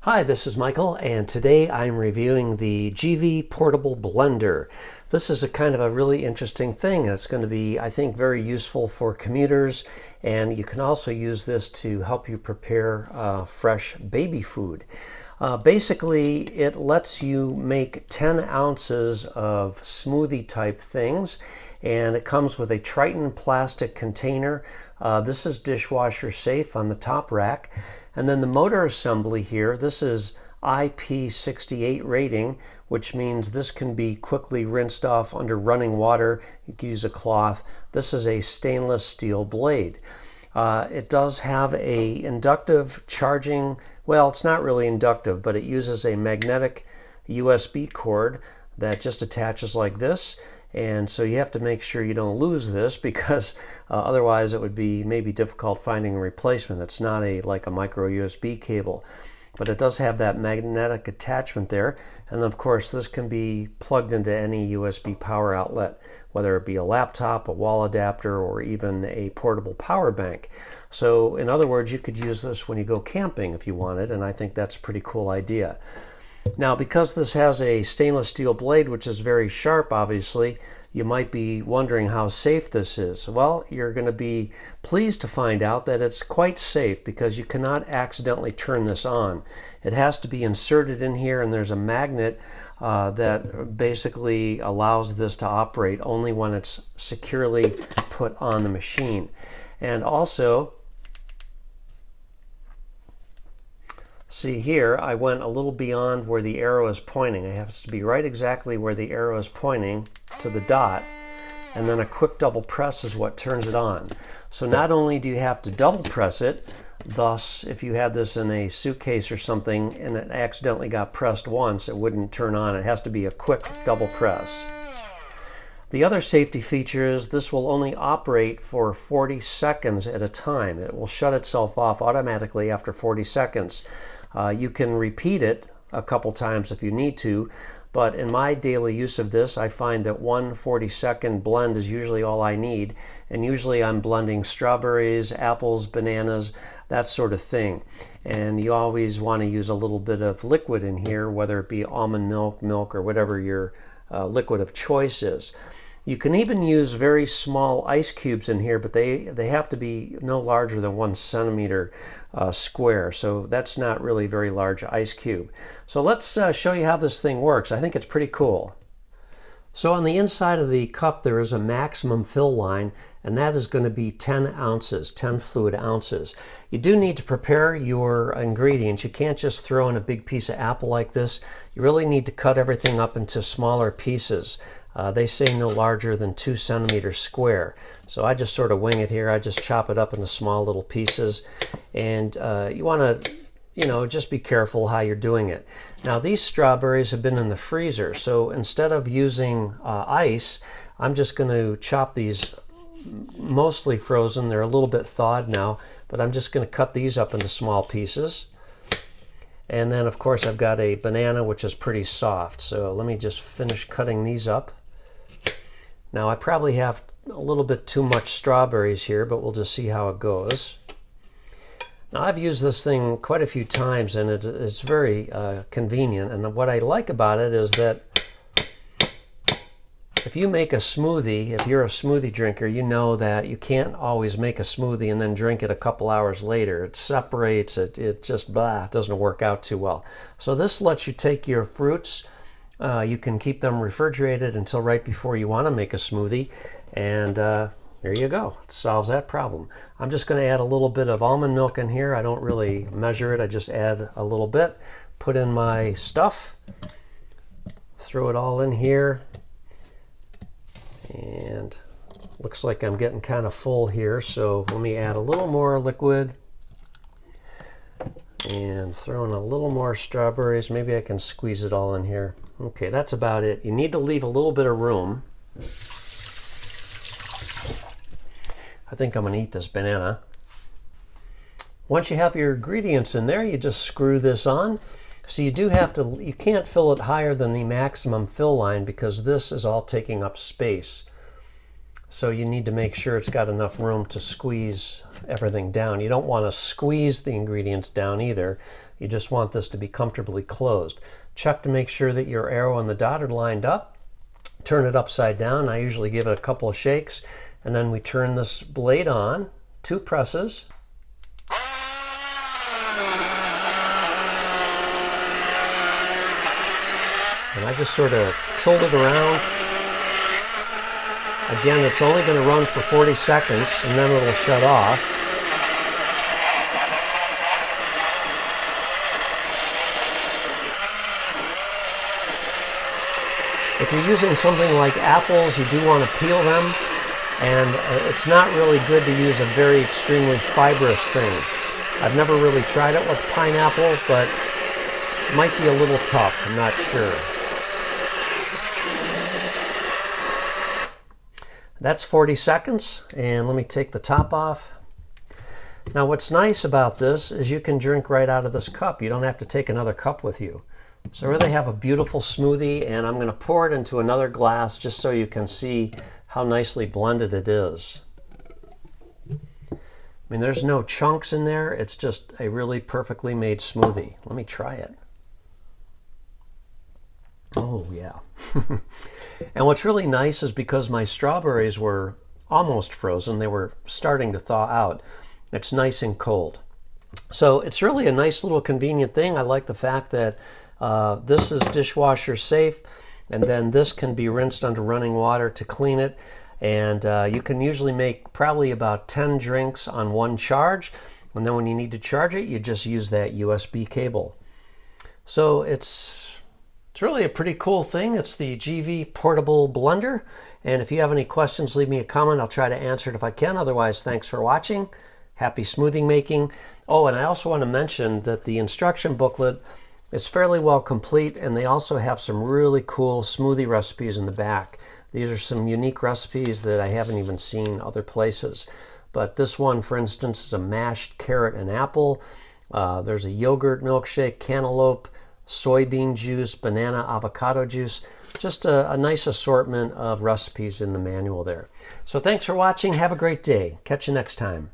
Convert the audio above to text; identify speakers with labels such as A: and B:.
A: Hi, this is Michael, and today I'm reviewing the Gevi portable blender. This is a kind of a really interesting thing. It's going to be, I think, very useful for commuters, and you can also use this to help you prepare fresh baby food. Basically, it lets you make 10 ounces of smoothie type things, and it comes with a Tritan plastic container. This is dishwasher safe on the top rack. And then the motor assembly here, this is IP68 rating, which means this can be quickly rinsed off under running water. You can use a cloth. This is a stainless steel blade. It does have a inductive charging. Well, it's not really inductive, but it uses a magnetic USB cord that just attaches like this. And so you have to make sure you don't lose this, because otherwise it would be maybe difficult finding a replacement. It's not like a micro USB cable, but it does have that magnetic attachment there. And of course this can be plugged into any USB power outlet, whether it be a laptop, a wall adapter, or even a portable power bank. So in other words, you could use this when you go camping if you wanted, and I think that's a pretty cool idea. Now, because this has a stainless steel blade, which is very sharp, obviously, you might be wondering how safe this is. Well, you're going to be pleased to find out that it's quite safe, because you cannot accidentally turn this on. It has to be inserted in here, and there's a magnet that basically allows this to operate only when it's securely put on the machine. And also, see here, I went a little beyond where the arrow is pointing. It has to be right exactly where the arrow is pointing to the dot, and then a quick double press is what turns it on. So not only do you have to double press it, thus if you had this in a suitcase or something and it accidentally got pressed once, it wouldn't turn on. It has to be a quick double press. The other safety feature is this will only operate for 40 seconds at a time. It will shut itself off automatically after 40 seconds. You can repeat it a couple times if you need to, but in my daily use of this, I find that one 40-second blend is usually all I need, and usually I'm blending strawberries, apples, bananas, that sort of thing. And you always want to use a little bit of liquid in here, whether it be almond milk, or whatever your liquid of choice is. You can even use very small ice cubes in here, but they have to be no larger than 1 centimeter square, so that's not really a very large ice cube. So let's show you how this thing works. I think it's pretty cool. So on the inside of the cup there is a maximum fill line, and that is going to be 10 ounces, 10 fluid ounces. You do need to prepare your ingredients. You can't just throw in a big piece of apple like this. You really need to cut everything up into smaller pieces. They say no larger than 2 centimeters square. So I just sort of wing it here. I just chop it up into small little pieces. And you want to, just be careful how you're doing it. Now these strawberries have been in the freezer, so instead of using ice, I'm just going to chop these mostly frozen. They're a little bit thawed now, but I'm just going to cut these up into small pieces. And then of course I've got a banana which is pretty soft, so let me just finish cutting these up. Now I probably have a little bit too much strawberries here, but we'll just see how it goes. Now I've used this thing quite a few times, and it's very convenient. And what I like about it is that if you make a smoothie, if you're a smoothie drinker, you know that you can't always make a smoothie and then drink it a couple hours later. It separates, it just it doesn't work out too well. So this lets you take your fruits, you can keep them refrigerated until right before you want to make a smoothie, and there you go. It solves that problem. I'm just going to add a little bit of almond milk in here. I don't really measure it. I just add a little bit, put in my stuff, throw it all in here, and looks like I'm getting kind of full here, so let me add a little more liquid and throw in a little more strawberries. Maybe I can squeeze it all in here. Okay, that's about it. You need to leave a little bit of room. I think I'm going to eat this banana. Once you have your ingredients in there, you just screw this on. So you do have to, you can't fill it higher than the maximum fill line, because this is all taking up space. So you need to make sure it's got enough room to squeeze everything down. You don't want to squeeze the ingredients down either. You just want this to be comfortably closed. Check to make sure that your arrow and the dot are lined up. Turn it upside down. I usually give it a couple of shakes, and then we turn this blade on, 2 presses. And I just sort of tilt it around. Again, it's only going to run for 40 seconds and then it'll shut off. If you're using something like apples, you do want to peel them, and it's not really good to use a very extremely fibrous thing. I've never really tried it with pineapple, but it might be a little tough, I'm not sure. That's 40 seconds, and let me take the top off. Now what's nice about this is you can drink right out of this cup. You don't have to take another cup with you. So I really have a beautiful smoothie, and I'm going to pour it into another glass just so you can see how nicely blended it is. I mean, there's no chunks in there. It's just a really perfectly made smoothie. Let me try it. Oh, yeah. And what's really nice is because my strawberries were almost frozen, they were starting to thaw out. It's nice and cold. So it's really a nice little convenient thing. I like the fact that this is dishwasher safe, and then this can be rinsed under running water to clean it. And you can usually make probably about 10 drinks on one charge. And then when you need to charge it, you just use that USB cable. So it's really a pretty cool thing. It's the Gevi portable blender. And if you have any questions, leave me a comment. I'll try to answer it if I can. Otherwise, thanks for watching. Happy smoothie making. Oh, and I also want to mention that the instruction booklet is fairly well complete, and they also have some really cool smoothie recipes in the back. These are some unique recipes that I haven't even seen other places. But this one, for instance, is a mashed carrot and apple. There's a yogurt milkshake, cantaloupe, soybean juice, banana, avocado juice. Just a nice assortment of recipes in the manual there. So thanks for watching. Have a great day. Catch you next time.